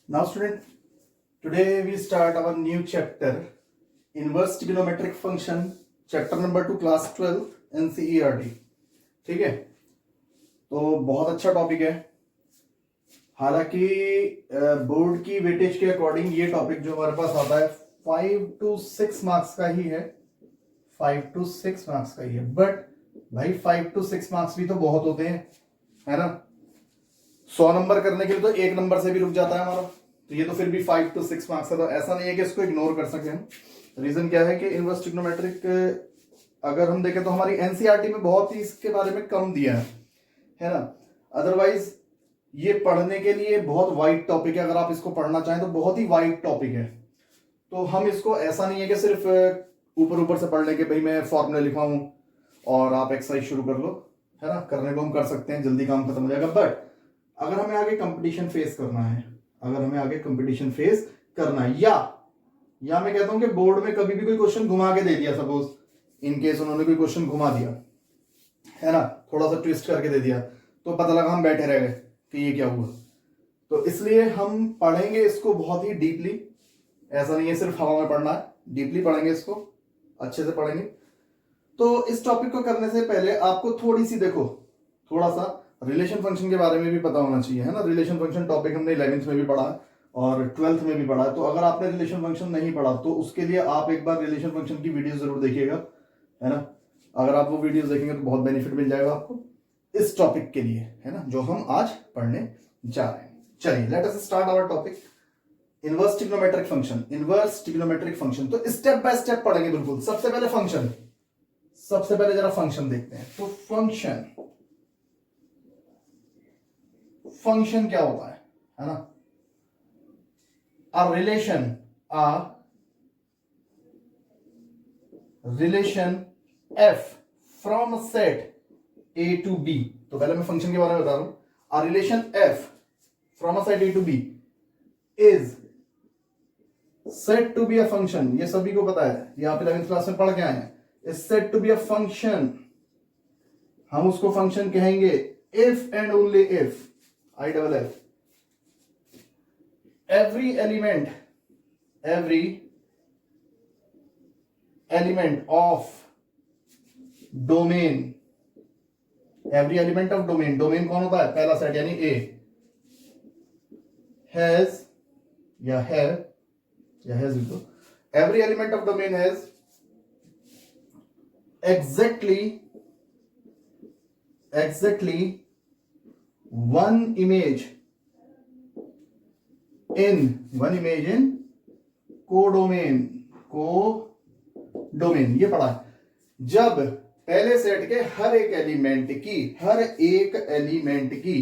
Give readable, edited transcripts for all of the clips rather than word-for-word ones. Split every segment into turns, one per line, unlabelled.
Now, student, today we start our new chapter, inverse trigonometric function, chapter number 2, class 12, NCERT. ठीक है, तो बहुत अच्छा टॉपिक है। हालांकि बोर्ड की वेटेज के अकॉर्डिंग ये टॉपिक जो हमारे पास आता है 5 to 6 मार्क्स का ही है, 5 to 6 मार्क्स का ही है। बट भाई 5 to 6 मार्क्स भी तो बहुत होते हैं, है ना। 100 नंबर करने के लिए तो एक नंबर से भी रुक जाता है हमारा, तो ये तो फिर भी 5 to 6 मार्क्स है, तो ऐसा नहीं है कि इसको इग्नोर कर सके हम। रीजन क्या है कि इनवर्स ट्रिग्नोमेट्रिक अगर हम देखें तो हमारी एनसीईआरटी में बहुत ही इसके बारे में कम दिया है ना। अदरवाइज ये पढ़ने के लिए बहुत वाइड टॉपिक है, अगर आप इसको पढ़ना चाहें तो बहुत ही वाइड टॉपिक है। तो हम इसको ऐसा नहीं है कि सिर्फ ऊपर ऊपर से पढ़ लें कि भाई मैं फॉर्मूला लिखा हूं और आप एक्सरसाइज शुरू कर लो, है ना। करने को हम कर सकते हैं, जल्दी काम खत्म हो जाएगा। बट अगर हमें आगे कंपटीशन फेस करना है, अगर हमें आगे कंपटीशन फेस करना है, या मैं कहता हूं कि बोर्ड में कभी भी कोई क्वेश्चन घुमा के दे दिया, सपोज इन केस उन्होंने कोई क्वेश्चन घुमा दिया, है ना, थोड़ा सा ट्विस्ट करके दे दिया, तो पता लगा हम बैठे रह गए कि ये क्या हुआ। तो इसलिए हम पढ़ेंगे इसको बहुत ही डीपली, ऐसा नहीं है सिर्फ हवा में पढ़ना है, डीपली पढ़ेंगे इसको, अच्छे से पढ़ेंगे। तो इस टॉपिक को करने से पहले आपको थोड़ी सी देखो, थोड़ा सा रिलेशन फंक्शन के बारे में भी पता होना चाहिए, है ना। रिलेशन फंक्शन टॉपिक हमने 11th में भी पढ़ा है और 12th में भी पढ़ा है। तो अगर आपने रिलेशन फंक्शन नहीं पढ़ा तो उसके लिए आप एक बार रिलेशन फंक्शन की वीडियो जरूर देखिएगा, है ना। अगर आप वो वीडियोस देखेंगे तो बहुत बेनिफिट मिल जाएगा आपको इस टॉपिक के लिए, है ना, जो हम आज पढ़ने जा रहे हैं। चलिए let us start our topic, inverse trigonometric function. Inverse trigonometric function तो स्टेप बाय स्टेप पढ़ेंगे बिल्कुल। सबसे पहले फंक्शन, सबसे पहले जरा फंक्शन देखते हैं। तो फंक्शन क्या होता है ना। A relation f from a set a to b। तो पहले मैं फंक्शन के बारे में बता रहा हूं। A relation f from a set a to b is said to be a function। ये सभी को पता है, ये आप 11th क्लास में पढ़ के आए हैं। is said to be a function, हम उसको फंक्शन कहेंगे if and only if, I double f, every element of domain, every element of domain, domain कौन होता है, पहला सेट यानी A, has या has तो every element of domain has exactly one image in codomain. ये पढ़ा है, जब पहले सेट के हर एक एलिमेंट की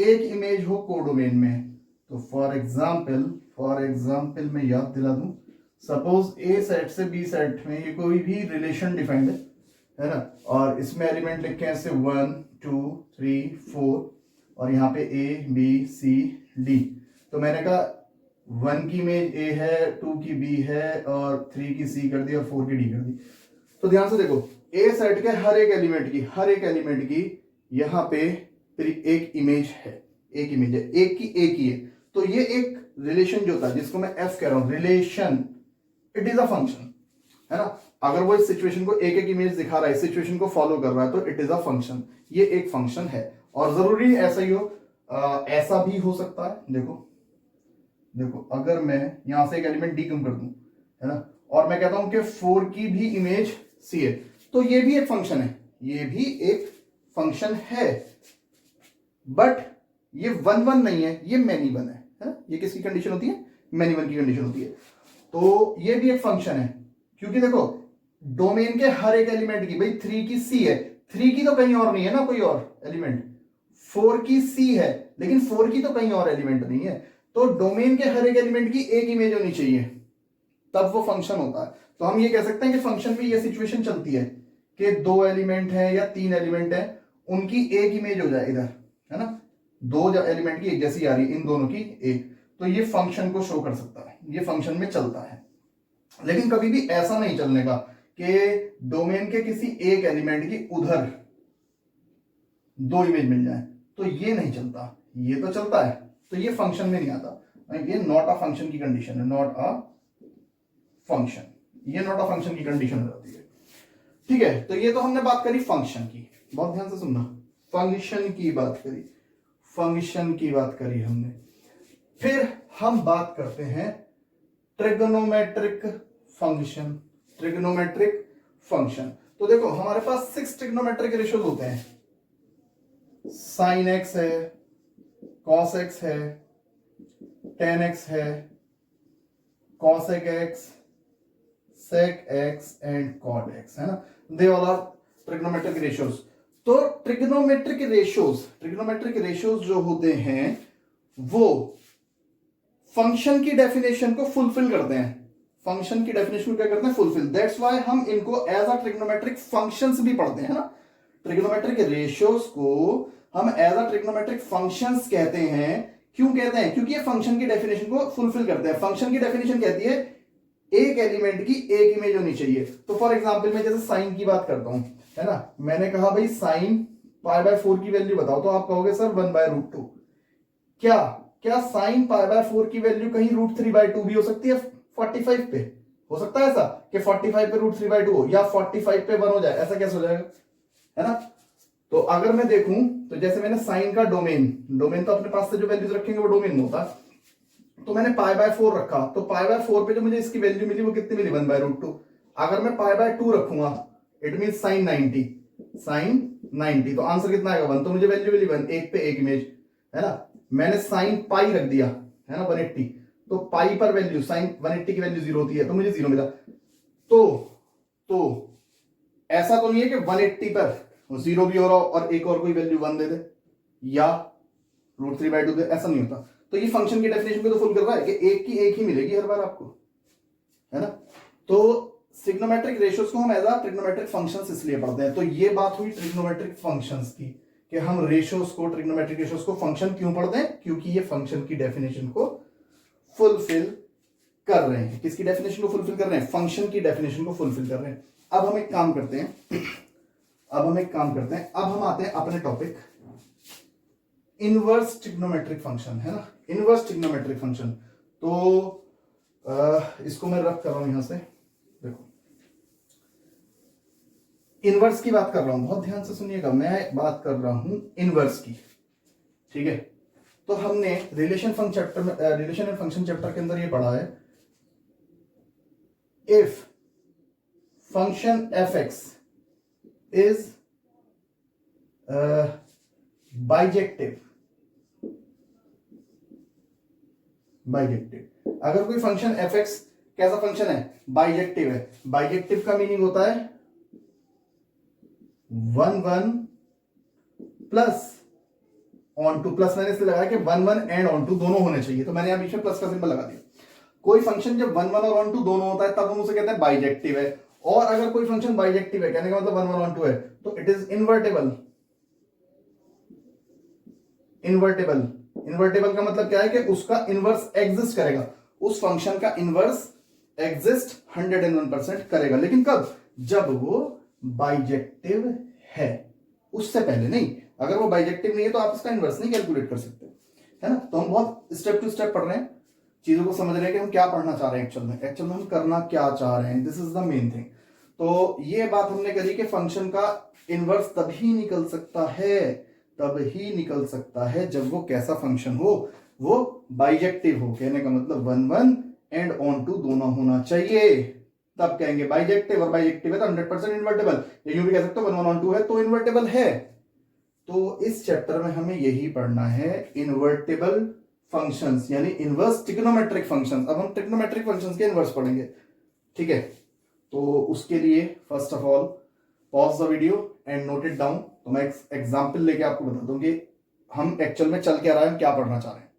एक इमेज हो कोडोमेन में। तो फॉर एग्जाम्पल मैं याद दिला दूं, सपोज ए सेट से बी सेट में ये कोई भी रिलेशन डिफाइंड है ना, और इसमें एलिमेंट लिखे हैं ऐसे 1 2 3 4 और यहाँ पे ए बी सी डी। तो मैंने कहा 1 की इमेज ए है, 2 की बी है और 3 की सी कर दी और 4 की डी कर दी। तो ध्यान से देखो, ए सेट के हर एक एलिमेंट की यहाँ पे एक इमेज है, एक ही है। तो ये एक रिलेशन जो था जिसको मैं एफ कह रहा हूं, relation, it is a function, है ना। अगर वो इस सिचुएशन को एक इमेज दिखा रहा है, इस सिचुएशन को फॉलो कर रहा है, तो इट इज अ फंक्शन, ये एक फंक्शन है। और जरूरी ऐसा ही हो, ऐसा भी हो सकता है। देखो अगर मैं यहां से एक एलिमेंट डी कम कर दूं, है ना, और मैं कहता हूं कि 4 की भी इमेज सी है, तो ये भी एक फंक्शन है, बट ये 1 1 नहीं है, ये मैनी 1 है ना। ये किसकी कंडीशन होती है, मैनी 1 की कंडीशन होती है। तो ये भी एक फंक्शन है, क्योंकि देखो डोमेन के हर एक एलिमेंट की, भाई 3 की सी है, 3 की तो कहीं और नहीं है ना कोई और एलिमेंट, 4 की सी है लेकिन 4 की तो कहीं और एलिमेंट नहीं है। तो डोमेन के हर एक एलिमेंट की एक इमेज होनी चाहिए, तब वो फंक्शन होता है। तो हम ये कह सकते हैं कि फंक्शन में ये सिचुएशन चलती है कि 2 एलिमेंट है या 3 एलिमेंट है, उनकी एक इमेज हो जाए इधर, है ना, 2 एलिमेंट की एक जैसी आ रही है, इन दोनों की एक, तो ये फंक्शन को शो कर सकता है, ये फंक्शन में चलता है। लेकिन कभी भी ऐसा नहीं चलने का कि डोमेन के किसी एक एलिमेंट की उधर 2 इमेज मिल जाए, तो ये नहीं चलता, ये तो चलता है, तो ये फंक्शन में नहीं आता। ये नॉट अ फंक्शन की कंडीशन है, नॉट अ फंक्शन, ये नॉट अ फंक्शन की कंडीशन हो जाती है। ठीक है, तो ये तो हमने बात करी फंक्शन की, बहुत ध्यान से सुनना, फंक्शन की बात करी, फंक्शन की बात करी हमने। फिर हम बात करते हैं ट्रिग्नोमेट्रिक फंक्शन, ट्रिग्नोमेट्रिक फंक्शन। तो देखो हमारे पास 6 ट्रिग्नोमेट्रिक रेशियोज होते हैं, साइन एक्स है, कॉस एक्स है, टेन एक्स है, cosec x, sec x and cot x, है ना, they all are trigonometric ratios. तो ट्रिग्नोमेट्रिक रेशियोज जो होते हैं वो फंक्शन की डेफिनेशन को फुलफिल करते हैं, फंक्शन की डेफिनेशन को क्या करते हैं, फुलफिल। दैट्स व्हाई हम इनको एज अ ट्रिग्नोमेट्रिक फंक्शंस भी पढ़ते हैं ना, ट्रिग्नोमेट्रिक रेशियोज को हम एज अ ट्रिग्नोमेट्रिक फंक्शंस कहते हैं। क्यों कहते हैं, क्योंकि ये फंक्शन की डेफिनेशन को फुलफिल करते हैं। फंक्शन की डेफिनेशन कहती है एक एलिमेंट की एक इमेज होनी चाहिए। तो फॉर एग्जांपल मैं जैसे साइन की बात करता हूं, है ना, मैंने कहा भाई साइन पाई बाय 4 की वैल्यू बताओ, तो आप कहोगे सर 1/√2। क्या साइन पाई बाय 4 की वैल्यू कहीं √3/2 भी हो सकती है 45 पे? हो सकता है ऐसा कि 45 पे √3/2 हो या 45 पे 1 हो जाए, ऐसा कैसे हो जाएगा, है ना। तो अगर मैं देखूं तो जैसे मैंने साइन का डोमेन तो अपने पास से जो वैल्यूज रखेंगे वो डोमेन होता, तो मैंने पाई बाय 4 रखा, तो पाई बाय 4 पे जो मुझे इसकी वैल्यू मिली वो कितनी मिली, 1/√2। अगर मैं पाई बाय 2 रखूंगा इट मीन साइन 90, तो आंसर कितना आएगा 1, तो मुझे वैल्यू मिली 1, एक पे एक इमेज, है ना। मैंने साइन पाई रख दिया, है ना, 180, तो पाई पर वैल्यू साइन 180 की वैल्यू 0 होती है, तो मुझे 0 मिला। तो ऐसा तो नहीं है कि 180 पर 0 भी हो रहा हो और एक और कोई वैल्यू 1 दे दे या √3/2 दे, ऐसा नहीं होता। तो ये फंक्शन की डेफिनेशन को तो फुल कर रहा है कि एक की एक ही मिलेगी हर बार आपको, है ना। तो ट्रिग्नोमेट्रिक रेशियोज को हम एज अ ट्रिग्नोमेट्रिक फंक्शंस इसलिए पढ़ते हैं। तो ये बात हुई ट्रिग्नोमेट्रिक फंक्शंस की कि हम रेशियोज को, ट्रिग्नोमेट्रिक रेशियोज को फंक्शन क्यों पढ़ते हैं, क्योंकि ये फंक्शन की डेफिनेशन को फुलफिल कर रहे हैं। किसकी डेफिनेशन को फुलफिल कर रहे हैं, फंक्शन की डेफिनेशन को फुलफिल कर रहे हैं। अब हम एक काम करते हैं, अब हम आते हैं अपने टॉपिक इनवर्स ट्रिग्नोमेट्रिक फंक्शन, है ना, इनवर्स ट्रिग्नोमेट्रिक फंक्शन। तो इसको मैं रब कर रहा हूं यहां से, देखो इनवर्स की बात कर रहा हूं, बहुत ध्यान से सुनिएगा, मैं बात कर रहा हूं इनवर्स की, ठीक है। तो हमने रिलेशन एंड फंक्शन चैप्टर के अंदर ये पढ़ा है, if function F x is bijective, अगर कोई फंक्शन एफ एक्स कैसा फंक्शन है, बाइजेक्टिव है। बाइजेक्टिव का मीनिंग होता है 1 प्लस ऑन टू, प्लस मैंने इसलिए लगाया कि 1 एंड ऑन टू दोनों होने चाहिए, तो मैंने यहां बीच में प्लस का सिंबल लगा दिया। कोई फंक्शन जब 1 और ऑन टू दोनों होता है तब हम उसे कहते हैं बाइजेक्टिव है। और अगर कोई फंक्शन बाइजेक्टिव है, कहने का मतलब 1 ऑन टू है, तो इट इज इन्वर्टेबल। इन्वर्टेबल का मतलब क्या है कि उसका इनवर्स एग्जिस्ट करेगा, उस फंक्शन का इनवर्स एग्जिस्ट 101% करेगा, लेकिन कब, जब वो बाइजेक्टिव है, उससे पहले नहीं। अगर वो बाइजेक्टिव नहीं है तो आप इसका इनवर्स नहीं कैलकुलेट कर सकते, है ना। तो हम बहुत स्टेप टू स्टेप पढ़ रहे हैं, चीजों को समझ रहे हैं कि हम क्या पढ़ना चाह रहे हैं, एक्चुअल में हम करना क्या चाह रहे हैं, this is the main thing. तो ये बात हमने करी कि फंक्शन का इनवर्स तभी निकल सकता है जब वो कैसा फंक्शन हो, वो बाइजेक्टिव हो। कहने का मतलब 1 एंड ऑन टू दोनों होना चाहिए, तब कहेंगे बाइजेक्टिव। और बाइजेक्टिव है तो 100% इन्वर्टेबल, यूं भी कह सकते हो 1 ऑन टू है तो इन्वर्टेबल है। तो इस चैप्टर में हमें यही पढ़ना है, इन्वर्टेबल फंक्शंस यानी इनवर्स ट्रिग्नोमेट्रिक फंक्शंस। अब हम ट्रिग्नोमेट्रिक फंक्शंस के इनवर्स पढ़ेंगे, ठीक है। तो उसके लिए first of all pause the video and note it down. तो मैं एक एग्जांपल लेके आपको बता दूं कि हम एक्चुअल में चल क्या रहा है, क्या पढ़ना चाह रहे हैं।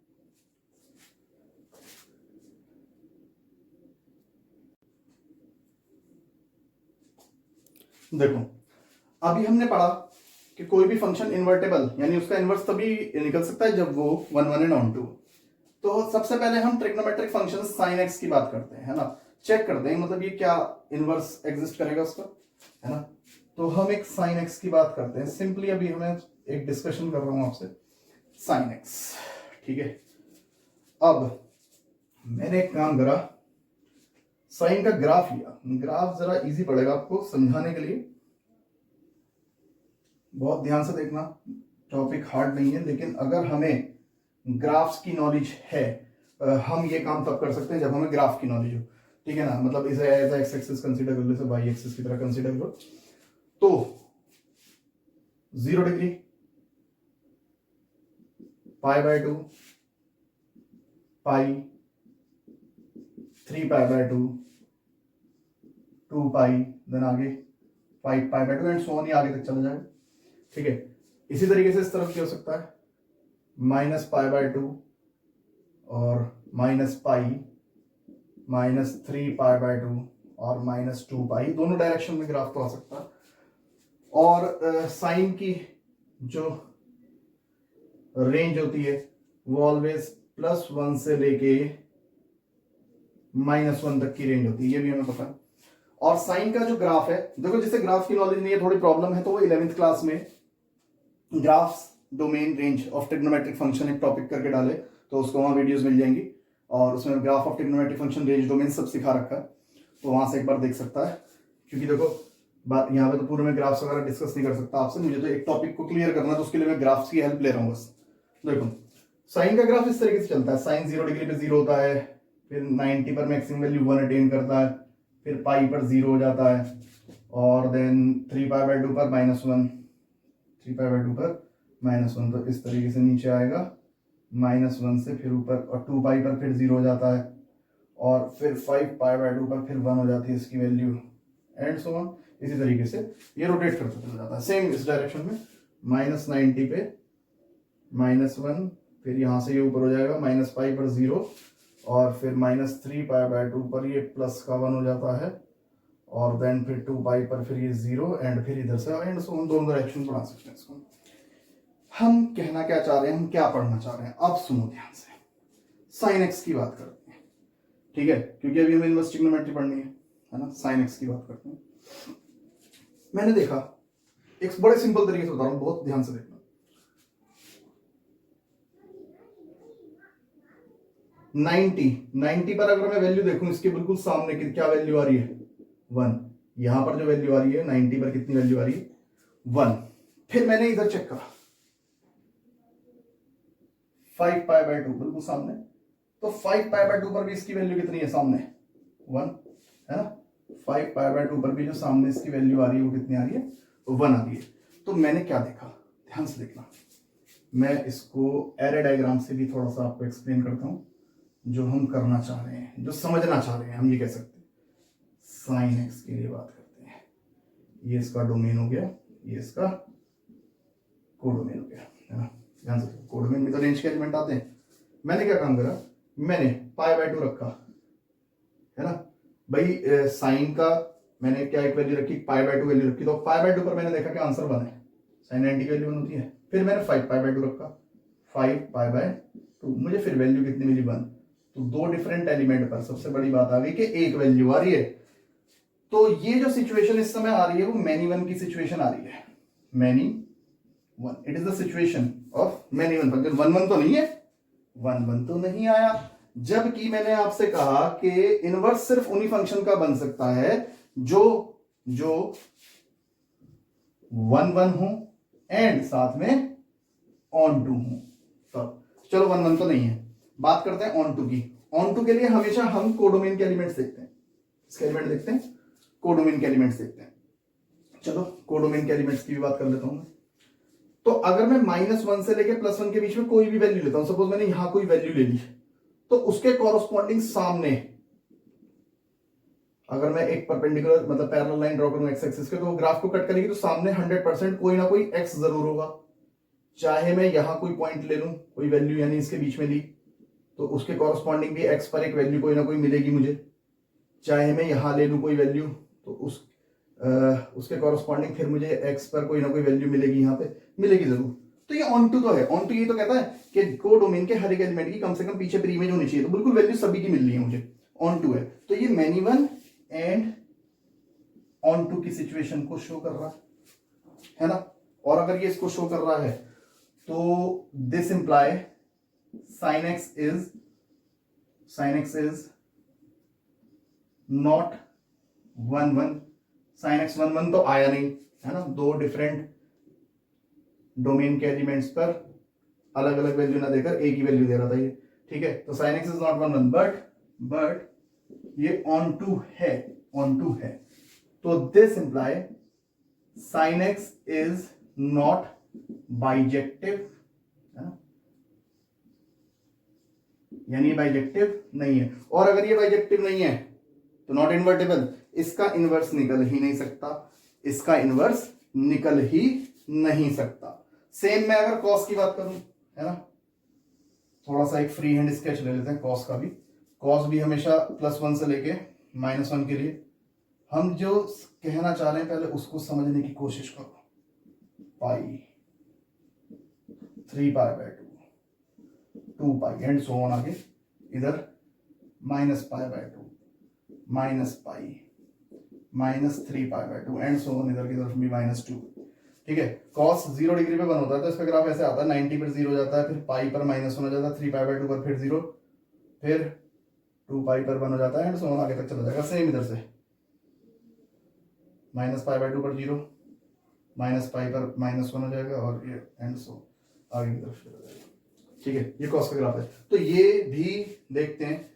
देखो अभी हमने पढ़ा कि कोई भी फंक्शन इन्वर्टेबल यानी उसका इनवर्स तभी निकल सकता है जब वो 1 एंड ऑन टू। तो सबसे पहले हम ट्रिग्नोमेट्रिक फंक्शन साइन एक्स की बात करते हैं, है ना, चेक करते हैं मतलब ये क्या इनवर्स एग्जिस्ट करेगा उसका, है ना। तो हम एक साइन एक्स की बात करते हैं सिंपली, अभी हमें एक डिस्कशन कर रहा हूं आपसे साइन एक्स, ठीक है। अब मैंने एक काम करा, साइन का ग्राफ लिया। ग्राफ जरा इजी पड़ेगा आपको समझाने के लिए, बहुत ध्यान से देखना, टॉपिक हार्ड नहीं है। लेकिन अगर हमें ग्राफ्स की नॉलेज है, हम ये काम तब कर सकते हैं जब हमें ग्राफ की नॉलेज हो, ठीक है ना। मतलब इसे एज एक्स एक्सिस कंसीडर कर लो, इसे वाई एक्सिस की तरह कंसीडर करो। तो 0 डिग्री, π/2, पाई, 3π/2, 2π, देन आगे 5π/2 एंड सो ऑन, ही आगे तक चला जाएगा, ठीक है। इसी तरीके से इस तरफ क्या हो सकता है, -π/2 और -π, -3π/2 और -2π, दोनों डायरेक्शन में ग्राफ तो आ सकता है। और साइन की जो रेंज होती है वो ऑलवेज +1 से लेके -1 तक की रेंज होती है, ये भी हमें पता है। और साइन का जो ग्राफ है, देखो जिसे ग्राफ की नॉलेज नहीं है, थोड़ी प्रॉब्लम है, तो वो 11th क्लास में graphs domain range of trigonometric function एक टॉपिक करके डाले, तो उसको वहां वीडियोस मिल जाएंगी, और उसमें graph of trigonometric function, range, domain सब सिखा रखा है, तो वहां से एक बार देख सकता है। क्योंकि देखो बात यहाँ पे तो पूरे में ग्राफ्स वगैरह डिस्कस नहीं कर सकता आपसे, मुझे तो एक टॉपिक को क्लियर करना है, तो उसके लिए मैं ग्राफ्स की हेल्प ले रहा हूँ बस। देखो साइन का ग्राफ इस तरीके से चलता है, साइन 0 डिग्री पे 0 होता है, फिर 90 पर मैक्सिमम वैल्यू 1 अटेन करता है, फिर पाई पर 0 हो जाता है, और देन 3π/2 पर -1, 3π/2 पर -1, तो इस तरीके से नीचे आएगा, -1 से फिर ऊपर, और 2π पर फिर 0 हो जाता है, और फिर 5π/2 पर फिर 1 हो जाती है इसकी वैल्यू, एंड सो ऑन। इसी तरीके से ये रोटेट करता चला जाता है सेम इस डायरेक्शन में, -90 पे -1, फिर यहाँ से ये ऊपर हो जाएगा, -π पर 0, और फिर -3π/2 पर ये प्लस का 1 हो जाता है, और देन फिर 2π पर फिर ये 0, एंड फिर इधर से एंड सो ऑन, दोनों डायरेक्शन बना सकते हैं इसको। हम कहना क्या चाह रहे हैं, हम क्या पढ़ना चाह रहे हैं, अब सुनो ध्यान से। साइन एक्स की बात करते हैं, ठीक है, क्योंकि अभी हमें इनवर्स ट्रिग्नोमेट्री पढ़नी है ना। साइन एक्स की बात करते हैं। मैंने देखा, एक बड़े सिंपल तरीके से बता रहा हूं, बहुत ध्यान से देखना। 90 पर अगर मैं वैल्यू देखूं, इसके बिल्कुल सामने की क्या वैल्यू आ रही है, 1। यहां पर जो वैल्यू आ रही है 90 पर, कितनी वैल्यू आ रही है, 1। फिर मैंने इधर चेक करा, 5π/2 बिल्कुल सामने, तो 5π/2 पर भी इसकी वैल्यू कितनी है, सामने 1 है ना। 5π/2 पर भी जो सामने इसकी वैल्यू आ रही है वो कितनी आ रही है, 1 आ रही है। तो मैंने क्या देखा, ध्यान से देखना, मैं इसको एरे डायग्राम से भी थोड़ा सा आपको एक्सप्लेन करता हूं, जो हम करना चाह रहे हैं, जो समझना चाह रहे हैं, हम ये कह सकते हैं। साइन एक्स के लिए बात करते हैं, ये इसका डोमेन हो गया, ये इसका कोडोमेन हो गया, है ना। ध्यान से, कोडोमेन में तो रेंज के एलिमेंट आते हैं। मैंने क्या काम करा, मैंने π/2 रखा, है ना भाई। साइन का मैंने क्या एक वैल्यू रखी, π/2 वैल्यू रखी, तो π/2 पर मैंने देखा कि आंसर 1 है, साइन 90 की वैल्यू 1 होती है। फिर मैंने 5π/2 रखा, 5π/2, मुझे फिर वैल्यू कितनी मिली, 1। तो दो डिफरेंट एलिमेंट पर सबसे बड़ी बात आ गई कि एक वैल्यू आ रही है। तो ये जो सिचुएशन इस समय आ रही है वो मैनी वन की सिचुएशन आ रही है, many one. It is the situation of many one function. 1 1 तो नहीं है, 1 1 तो नहीं आया, जबकि मैंने आपसे कहा कि इनवर्स सिर्फ उन्हीं फंक्शन का बन सकता है जो 1 1 हो एंड साथ में ऑन टू हो। तो चलो 1 1 तो नहीं है, बात करते हैं ऑन टू की। ऑन टू के लिए हमेशा हम कोडोमेन के एलिमेंट्स देखते हैं, इसके एलिमेंट देखते हैं, कोडोमेन के एलिमेंट्स देखते हैं। चलो कोडोमेन के एलिमेंट्स की भी बात कर लेता हूं मैं। तो अगर मैं -1 से लेके +1 के बीच में कोई भी वैल्यू लेता हूं, सपोज मैंने यहां कोई वैल्यू ले ली, तो उसके कॉरस्पॉन्डिंग सामने अगर मैं एक परपेंडिकुलर मतलब पैरेलल लाइन ड्रॉ करूं एक्स एक्सिस के, तो वो ग्राफ को कट करेगी, तो सामने 100% कोई ना कोई एक्स जरूर होगा। चाहे मैं यहां कोई पॉइंट ले लूं, कोई वैल्यू यानी इसके बीच में ली, तो उसके कॉरस्पॉन्डिंग भी एक्स पर एक वैल्यू कोई ना कोई मिलेगी मुझे। चाहे मैं यहां ले लूं कोई वैल्यू, तो उसके कॉरस्पॉन्डिंग फिर मुझे एक्स पर कोई ना कोई वैल्यू मिलेगी, यहां पे मिलेगी जरूर। तो ये ऑन टू तो है, ऑन टू ये तो कहता है कि कोडोमेन के हर एक एलिमेंट की कम से कम पीछे प्री इमेज होनी चाहिए, तो बिल्कुल वैल्यू सभी की मिल रही है मुझे, ऑन टू है। तो ये many one and onto की सिचुएशन को शो कर रहा है ना। और अगर ये इसको शो कर रहा है तो this imply sine x is sin x is not 1 1, sin x 1 1 तो आया नहीं है ना, दो डिफरेंट डोमेन के एलिमेंट्स पर अलग अलग वैल्यू ना देकर एक ही वैल्यू दे रहा था ये, ठीक है। तो sin x is not 1 1, but ये ऑन टू है, तो this imply sin x is not bijective, है ना, यानी ये बाइजेक्टिव नहीं है। और अगर ये बाइजेक्टिव नहीं है तो नॉट इन्वर्टेबल, इसका इनवर्स निकल ही नहीं सकता, इसका इनवर्स निकल ही नहीं सकता। सेम मैं अगर कॉस की बात करूं, है ना, थोड़ा सा एक फ्री हैंड स्केच ले लेते हैं कॉस का भी। कॉस भी हमेशा +1 से लेके -1 के लिए हम जो कहना चाह रहे हैं पहले उसको समझने की कोशिश करो। पाई 3π/2, 2π एंड सो ऑन, आगे इधर -π/2, -π, -3π/2 एंड सो ऑन, इधर की तरफ भी -2, ठीक है। cos 0 डिग्री पे 1 होता है तो इसका ग्राफ ऐसे आता है, 90 पर 0 हो जाता है, फिर पाई पर -1 हो जाता है, 3π/2 पर फिर 0, फिर 2π पर 1 हो जाता है एंड सो ऑन, आगे तक चला जाएगा। सेम इधर से -π/2 पर 0, -π पर -1 हो जाएगा और ये एंड सो आगे की तरफ चला जाएगा, ठीक है। ये cos का ग्राफ है। तो ये भी देखते हैं,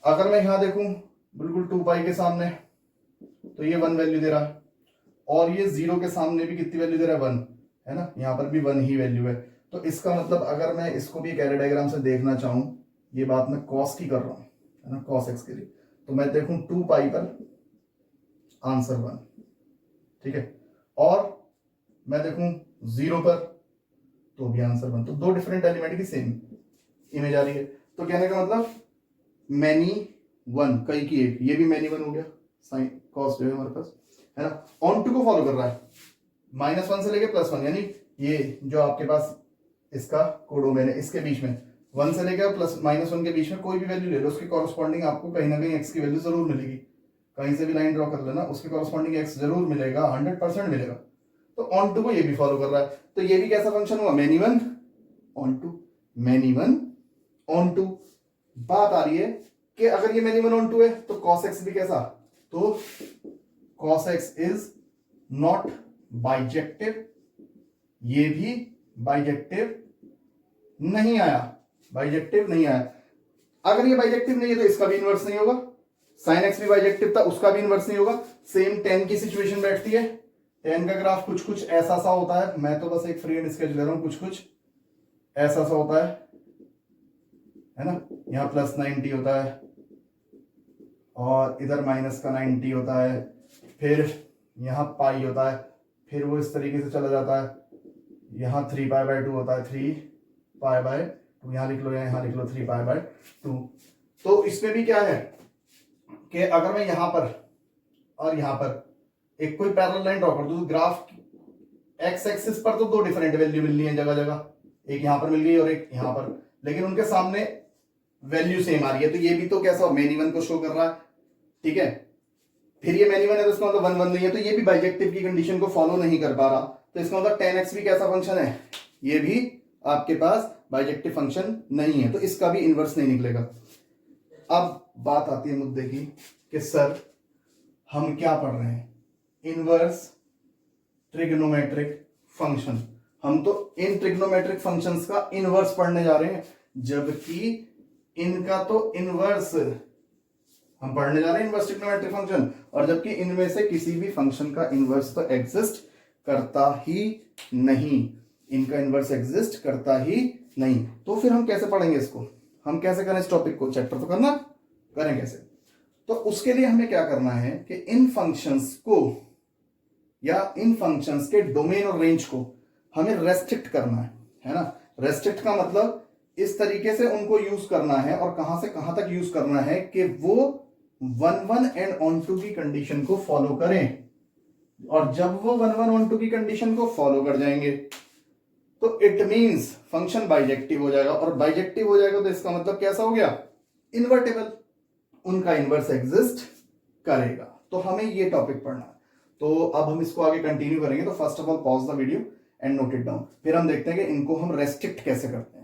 अगर मैं यहां देखूं बिल्कुल 2π के सामने तो ये 1 वैल्यू दे रहा है, और ये 0 के सामने भी कितनी वैल्यू दे रहा है, 1, है ना, यहां पर भी 1 ही वैल्यू है। तो इसका मतलब अगर मैं इसको भी एक एरो डायग्राम से देखना चाहूं, ये बात मैं cos की कर रहा हूं, है ना, cos x के लिए, तो मैं देखूं 2π पर आंसर 1, ठीक है, और मैं देखूं 0 पर तो भी आंसर 1। तो दो डिफरेंट एलिमेंट की सेम इमेज आ रही है। तो कहने का मतलब मैनी 1, कई की एक, ये भी मैनी 1 हो गया, साइन कॉस जो है हमारे पास, है ना, ऑन टू को फॉलो कर रहा है, -1 से लेके +1, यानी ये जो आपके पास इसका कोडोमेन है, इसके बीच में 1 से लेकर +-1 के बीच में कोई भी वैल्यू ले लो, उसके कॉरस्पॉन्डिंग आपको कहीं ना कहीं x की वैल्यू जरूर मिलेगी। कहीं से भी लाइन ड्रॉ कर लेना, उसके कॉरस्पॉन्डिंग x जरूर मिलेगा, 100% मिलेगा। तो ऑन टू को ये भी फॉलो कर रहा है, तो ये भी कैसा फंक्शन हुआ, many 1 onto, many 1 onto. बात आ रही है कि अगर ये मैनी 1 ऑन टू है तो cos x भी कैसा, तो cos x is not bijective, ये भी बाइजेक्टिव नहीं आया, बाइजेक्टिव नहीं आया। अगर ये बाइजेक्टिव नहीं है तो इसका भी इनवर्स नहीं होगा, sin x भी बाइजेक्टिव था, उसका भी इनवर्स नहीं होगा। सेम tan की सिचुएशन बैठती है, tan का ग्राफ कुछ कुछ ऐसा सा होता है, मैं तो बस एक फ्री हैंड स्केच ले रहा हूं, कुछ कुछ ऐसा सा होता है ना, यहाँ +90 होता है और इधर -90 होता है, फिर यहाँ पाई होता है, फिर वो इस तरीके से चला जाता है, यहाँ 3π/2 होता है, 3π/2, यहाँ लिख लो या यहाँ लिख लो 3π/2। तो इसमें भी क्या है कि अगर मैं यहां पर और यहां पर एक कोई पैरेलल लाइन ड्रॉ कर दूं, ग्राफ एक्स एक्सिस पर तो दो डिफरेंट वैल्यू मिल रही है जगह जगह, एक यहां पर मिल गई और एक यहां पर, लेकिन उनके सामने वैल्यू सेम आ रही है। तो ये भी तो कैसा मैनी 1 को शो कर रहा है, ठीक है। फिर ये मैनी 1 है तो इसका मतलब 1 1 नहीं है, तो ये भी बाइजेक्टिव की कंडीशन को फॉलो नहीं कर पा रहा। तो इसका मतलब tan x भी कैसा फंक्शन है, ये भी आपके पास बाइजेक्टिव फंक्शन नहीं है, तो इसका भी इनवर्स नहीं निकलेगा। अब बात आती है मुद्दे की कि सर हम क्या पढ़ रहे हैं, इनवर्स ट्रिग्नोमेट्रिक फंक्शन। हम तो इन ट्रिग्नोमेट्रिक फंक्शंस का इनवर्स पढ़ने जा रहे हैं, जबकि इनका तो इनवर्स हम पढ़ने जा रहे हैं, इनवर्स ट्रिग्नोमेट्रिक फंक्शन, और जबकि इनमें से किसी भी फंक्शन का इनवर्स तो एग्जिस्ट करता ही नहीं, इनका इनवर्स एग्जिस्ट करता ही नहीं। तो फिर हम कैसे पढ़ेंगे इसको, हम कैसे करें इस टॉपिक को, चैप्टर तो करना, करें कैसे। तो उसके लिए हमें क्या करना है कि इन फंक्शंस को या इन फंक्शंस के डोमेन और रेंज को हमें रेस्ट्रिक्ट करना है ना। रेस्ट्रिक्ट का मतलब इस तरीके से उनको यूज करना है और कहां से कहां तक यूज करना है कि वो 1 1 एंड ऑन टू की कंडीशन को फॉलो करें, और जब वो 1 1 ऑन टू की कंडीशन को फॉलो कर जाएंगे तो इट मींस फंक्शन बाइजेक्टिव हो जाएगा, और बाइजेक्टिव हो जाएगा तो इसका मतलब कैसा हो गया, इन्वर्टेबल, उनका इनवर्स एग्जिस्ट करेगा। तो हमें ये टॉपिक पढ़ना है। तो अब हम इसको आगे कंटिन्यू करेंगे। तो first of all pause the video and note it down, फिर हम देखते हैं कि इनको हम रेस्ट्रिक्ट कैसे करते हैं।